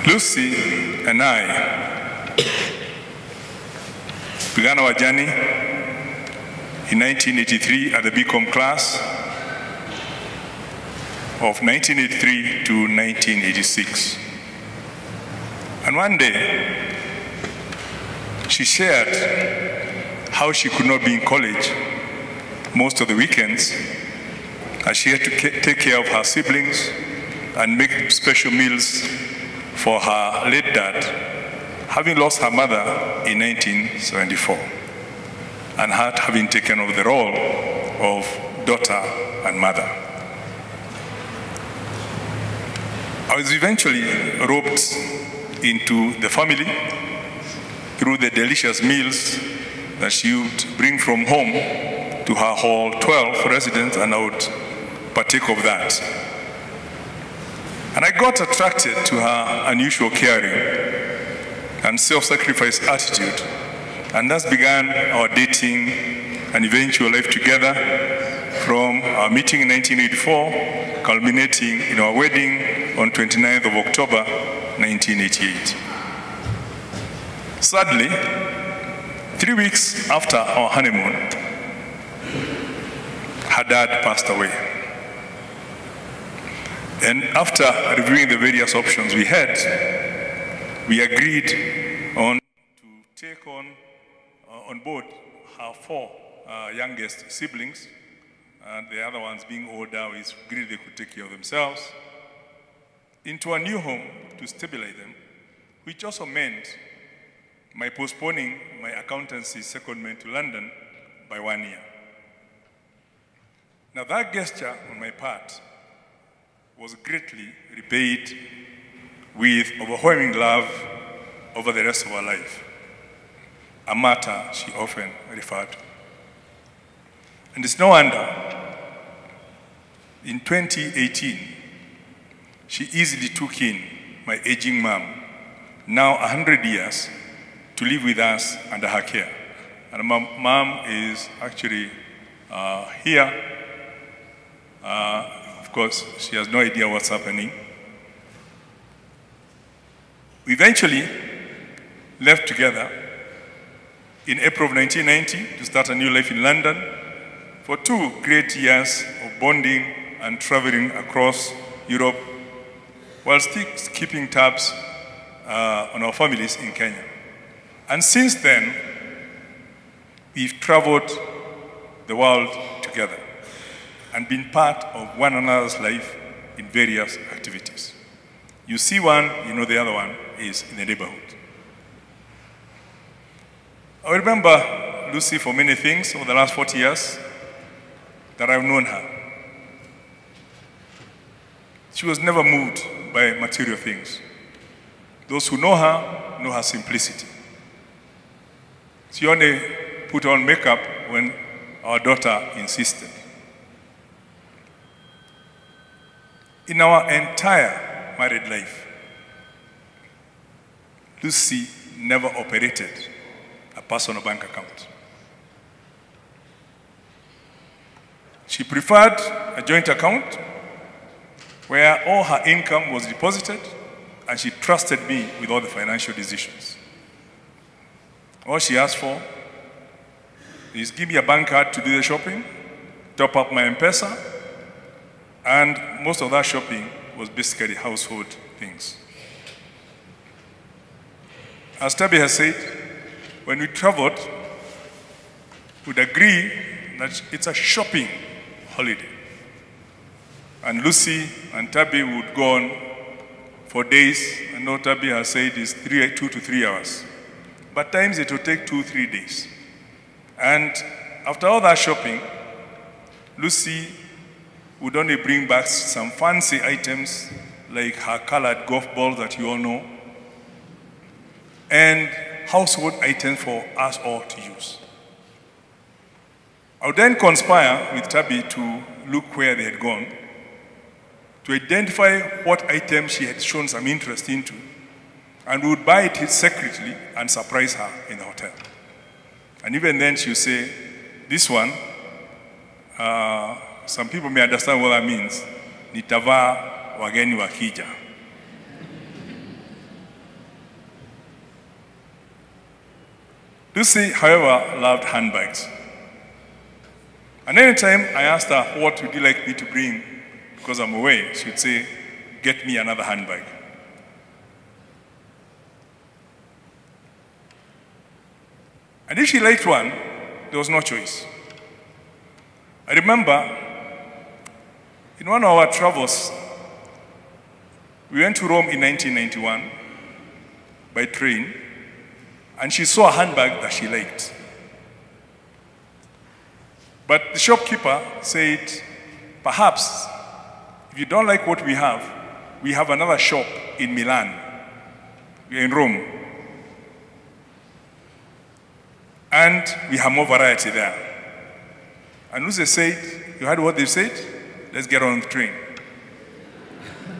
Lucy and I began our journey in 1983 at the BCom class of 1983 to 1986. And one day, she shared how she could not be in college most of the weekends, as she had to take care of her siblings and make special meals for her late dad, having lost her mother in 1974, and her having taken over the role of daughter and mother. I was eventually roped into the family through the delicious meals that she would bring from home to her hall 12 residents, and I would partake of that. And I got attracted to her unusual caring and self-sacrifice attitude, and thus began our dating and eventual life together, from our meeting in 1984, culminating in our wedding on 29th of October, 1988. Sadly, 3 weeks after our honeymoon, her dad passed away. And after reviewing the various options we had, we agreed to take on board her 4 youngest siblings, and the other ones being older, we agreed they could take care of themselves, into a new home to stabilize them, which also meant my postponing my accountancy secondment to London by 1 year. Now that gesture on my part was greatly repaid with overwhelming love over the rest of her life, a matter she often referred to. And it's no wonder, in 2018, she easily took in my aging mom, now 100 years, to live with us under her care. And my mom is actually here. Of course, she has no idea what's happening. We eventually left together in April of 1990 to start a new life in London for 2 great years of bonding and traveling across Europe, while still keeping tabs on our families in Kenya. And since then, we've traveled the world together and been part of one another's life in various activities. You see one, you know the other one is in the neighborhood. I remember Lucy for many things over the last 40 years that I've known her. She was never moved by material things. Those who know her simplicity. She only put on makeup when our daughter insisted. In our entire married life, Lucy never operated a personal bank account. She preferred a joint account where all her income was deposited, and she trusted me with all the financial decisions. All she asked for is give me a bank card to do the shopping, top up my M-Pesa, and most of that shopping was basically household things. As Tabi has said, when we traveled, we'd agree that it's a shopping holiday. And Lucy and Tabi would go on for days. I know Tabi has said it's 2 to 3 hours. But times it would take 2-3 days. And after all that shopping, Lucy would only bring back some fancy items like her colored golf balls that you all know, and household items for us all to use. I would then conspire with Tabi to look where they had gone, to identify what items she had shown some interest into, and we would buy it secretly and surprise her in the hotel. And even then she would say, this one, some people may understand what that means. Nitavaa wageni wakija. Lucy, however, loved handbags. And anytime I asked her, what would you like me to bring because I'm away, she would say, get me another handbag. And if she liked one, there was no choice. I remember in one of our travels, we went to Rome in 1991 by train, and she saw a handbag that she liked. But the shopkeeper said, perhaps, if you don't like what we have another shop in Milan. We are in Rome. And we have more variety there. And Lucy said, you heard what they said? Let's get on the train.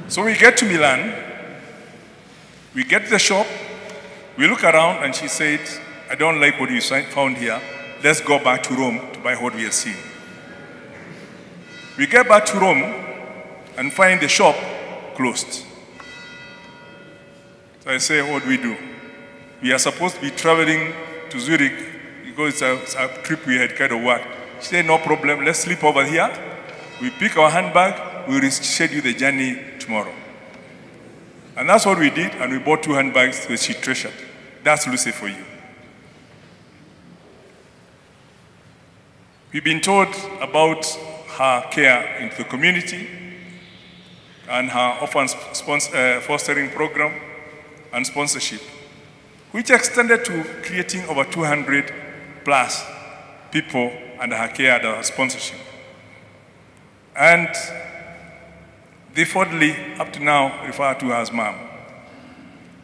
So we get to Milan, we get to the shop, we look around, and she said, I don't like what you found here. Let's go back to Rome to buy what we have seen. We get back to Rome and find the shop closed. So I say, what do we do? We are supposed to be traveling to Zurich because it's a trip we had kind of worked. She said, no problem, let's sleep over here. We pick our handbag, we reschedule the journey tomorrow. And that's what we did, and we bought 2 handbags that she treasured. That's Lucy for you. We've been told about her care into the community and her orphan fostering program and sponsorship, which extended to creating over 200 plus people under her care and her sponsorship. And they fondly, up to now, refer to her as mom.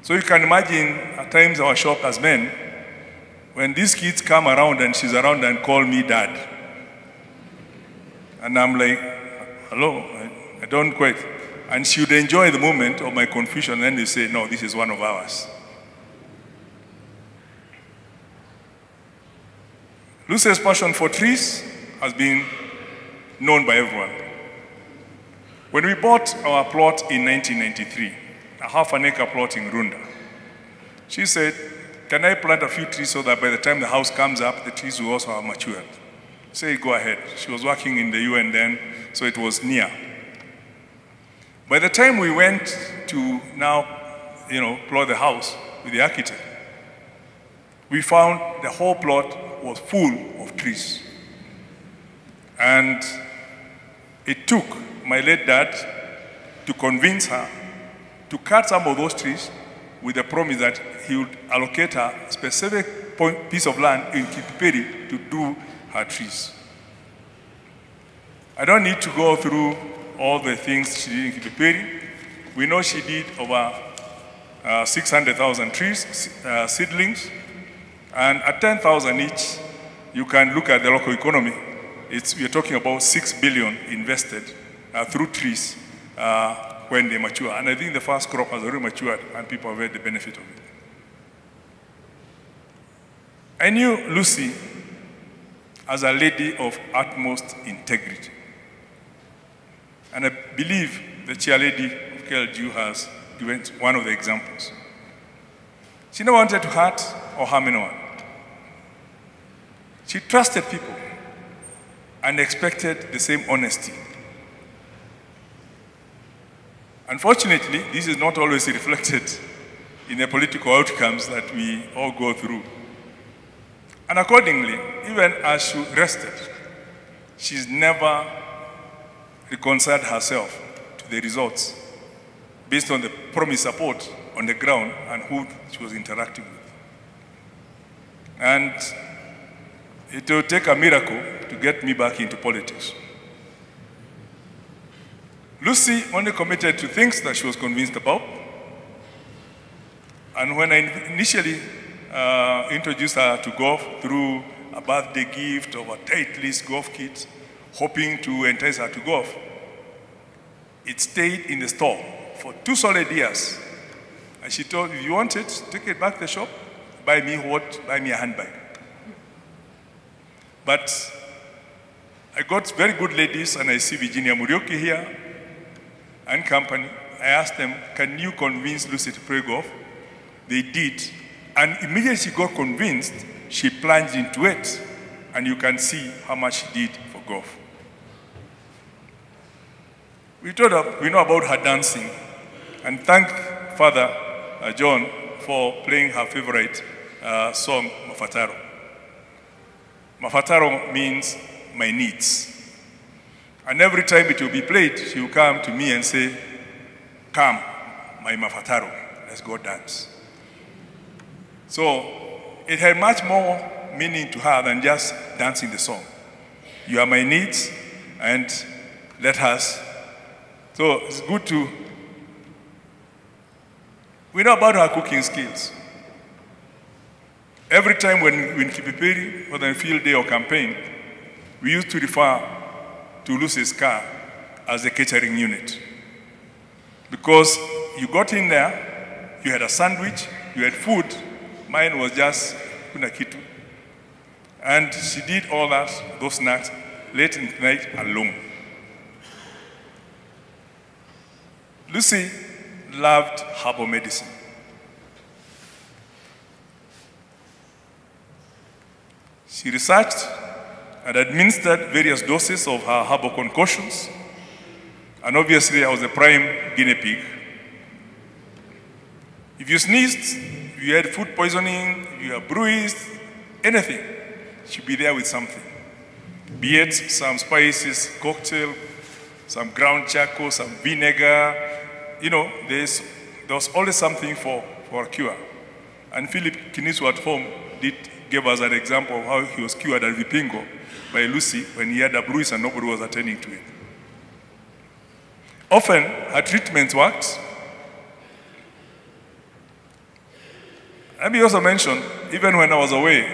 So you can imagine at times our shock as men, when these kids come around and she's around and call me dad. And I'm like, hello, I don't quite. And she would enjoy the moment of my confusion, and then they say, no, this is one of ours. Lucy's passion for trees has been known by everyone. When we bought our plot in 1993, a half-an-acre plot in Runda, she said, can I plant a few trees so that by the time the house comes up, the trees will also have matured? I said, go ahead. She was working in the UN then, so it was near. By the time we went to now, plot the house with the architect, we found the whole plot was full of trees. And it took my late dad to convince her to cut some of those trees with the promise that he would allocate her a specific piece of land in Kipiperi to do her trees. I don't need to go through all the things she did in Kipiperi. We know she did over 600,000 trees, seedlings, and at 10,000 each, you can look at the local economy. We're talking about 6 billion invested through trees when they mature. And I think the first crop has already matured and people have had the benefit of it. I knew Lucy as a lady of utmost integrity. And I believe the chairlady of KLGU has given one of the examples. She never wanted to hurt or harm anyone. She trusted people and expected the same honesty. Unfortunately, this is not always reflected in the political outcomes that we all go through. And accordingly, even as she rested, she's never reconciled herself to the results based on the promised support on the ground and who she was interacting with. And it will take a miracle to get me back into politics. Lucy only committed to things that she was convinced about. And when I initially introduced her to golf through a birthday gift of a tight list golf kit, hoping to entice her to golf, it stayed in the store for 2 solid years. And she told, if you want it, take it back to the shop, buy me what? Buy me a handbag. But I got very good ladies, and I see Virginia Murioki here and company. I asked them, can you convince Lucy to play golf? They did. And immediately she got convinced, she plunged into it, and you can see how much she did for golf. We know about her dancing, and thank Father John for playing her favorite song, Mafataro. Mafataro means my needs. And every time it will be played, she will come to me and say, "Come, my Mafataro, let's go dance." So it had much more meaning to her than just dancing the song. You are my needs, and let us. So it's good to. We know about her cooking skills. Every time when in Kipipiri, whether in field day or campaign, we used to refer to Lucy's car as the catering unit. Because you got in there, you had a sandwich, you had food. Mine was just kuna kitu. And she did all that, those snacks, late in the night alone. Lucy loved herbal medicine. She researched and administered various doses of her herbal concoctions. And obviously, I was the prime guinea pig. If you sneezed, if you had food poisoning, if you were bruised, anything, she'd be there with something. Be it some spices, cocktail, some ground charcoal, some vinegar. You know, there was always something for a cure. And Philip Kinisu at home gave us an example of how he was cured at Vipingo by Lucy when he had a bruise and nobody was attending to it. Often, her treatments worked. Let me also mention, even when I was away,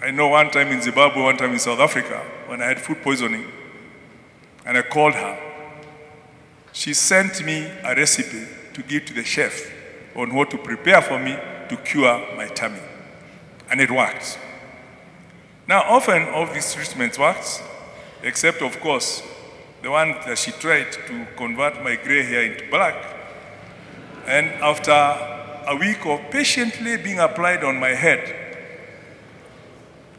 I know one time in Zimbabwe, one time in South Africa, when I had food poisoning, and I called her, she sent me a recipe to give to the chef on what to prepare for me to cure my tummy. And it worked. Now, often all these treatments worked, except, of course, the one that she tried to convert my gray hair into black. And after a week of patiently being applied on my head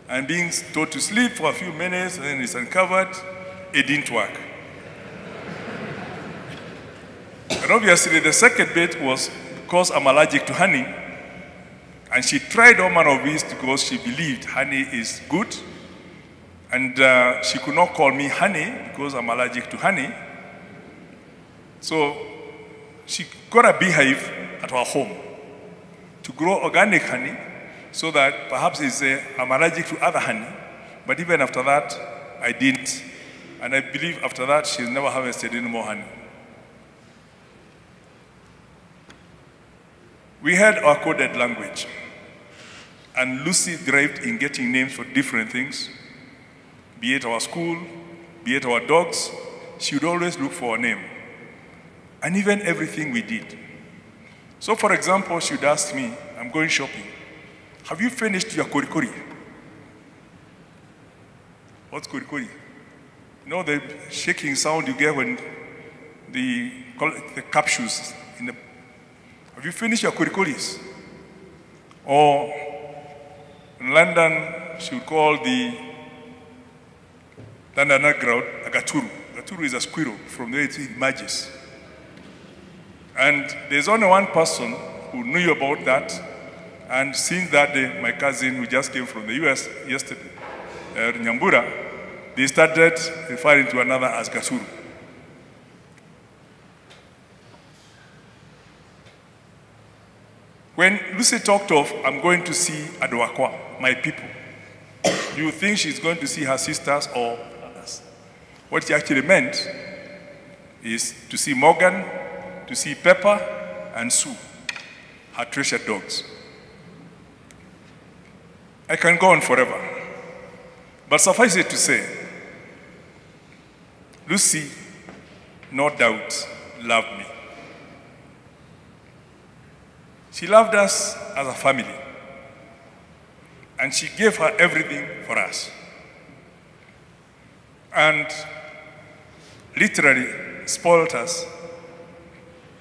and being told to sleep for a few minutes and then it's uncovered, it didn't work. And obviously, the second bit was because I'm allergic to honey. And she tried all manner of ways because she believed honey is good. And she could not call me honey because I'm allergic to honey. So she got a beehive at her home to grow organic honey so that perhaps I'm allergic to other honey. But even after that, I didn't. And I believe after that, she's never harvested any more honey. We had our coded language. And Lucy thrived in getting names for different things. Be it our school, be it our dogs, she would always look for a name. And even everything we did. So for example, she would ask me, I'm going shopping. Have you finished your korikori? What's korikori? You know the shaking sound you get when the capsules in the... Have you finished your korikoris? Or in London, she would call the London underground a gaturu. Gaturu is a squirrel from the way it emerges. And there's only one person who knew about that. And since that day, my cousin who just came from the US yesterday, Nyambura, they started referring to another as gaturu. When Lucy talked of, I'm going to see Adwakwa, my people, you think she's going to see her sisters or others. What she actually meant is to see Morgan, to see Pepper, and Sue, her treasured dogs. I can go on forever. But suffice it to say, Lucy, no doubt, loved me. She loved us as a family. And she gave her everything for us. And literally spoiled us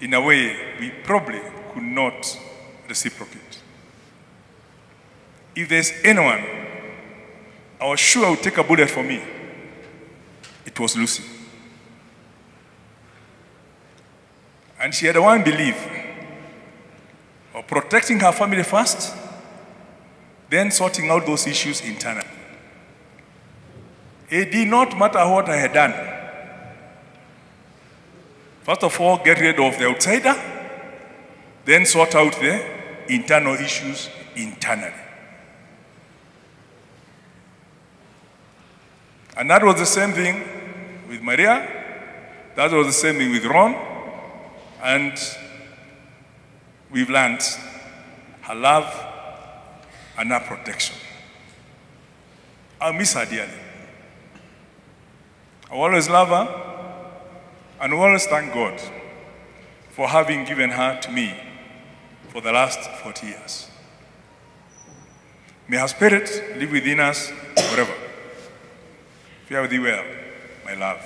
in a way we probably could not reciprocate. if there's anyone I was sure would take a bullet for me, it was Lucy. And she had one belief of protecting her family first, then sorting out those issues internally. It did not matter what I had done. First of all, get rid of the outsider, then sort out the internal issues internally. And that was the same thing with Maria, that was the same thing with Ron, and we've learned her love and her protection. I'll miss her dearly. I always love her, and I always thank God for having given her to me for the last 40 years. May her spirit live within us forever. Fare with thee well, my love.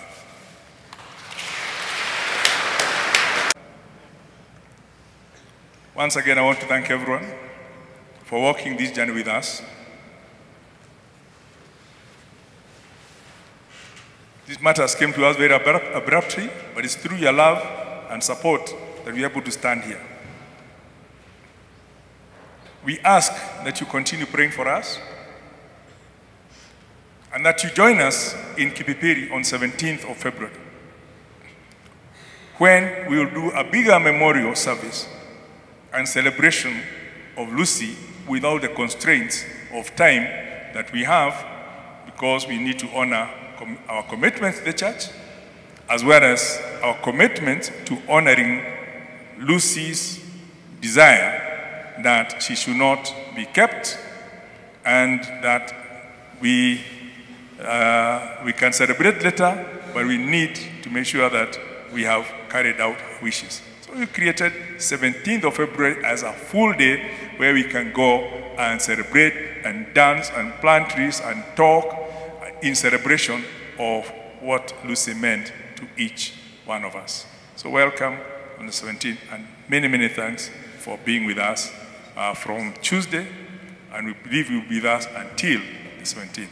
Once again, I want to thank everyone for walking this journey with us. These matters came to us very abruptly, but it's through your love and support that we're able to stand here. We ask that you continue praying for us and that you join us in Kipipiri on 17th of February, when we will do a bigger memorial service and celebration of Lucy without the constraints of time that we have, because we need to honor our commitment to the church, as well as our commitment to honoring Lucy's desire that she should not be kept, and that we can celebrate later, but we need to make sure that we have carried out her wishes. So we created 17th of February as a full day where we can go and celebrate and dance and plant trees and talk in celebration of what Lucy meant to each one of us. So welcome on the 17th, and many, many thanks for being with us from Tuesday, and we believe you'll be with us until the 17th.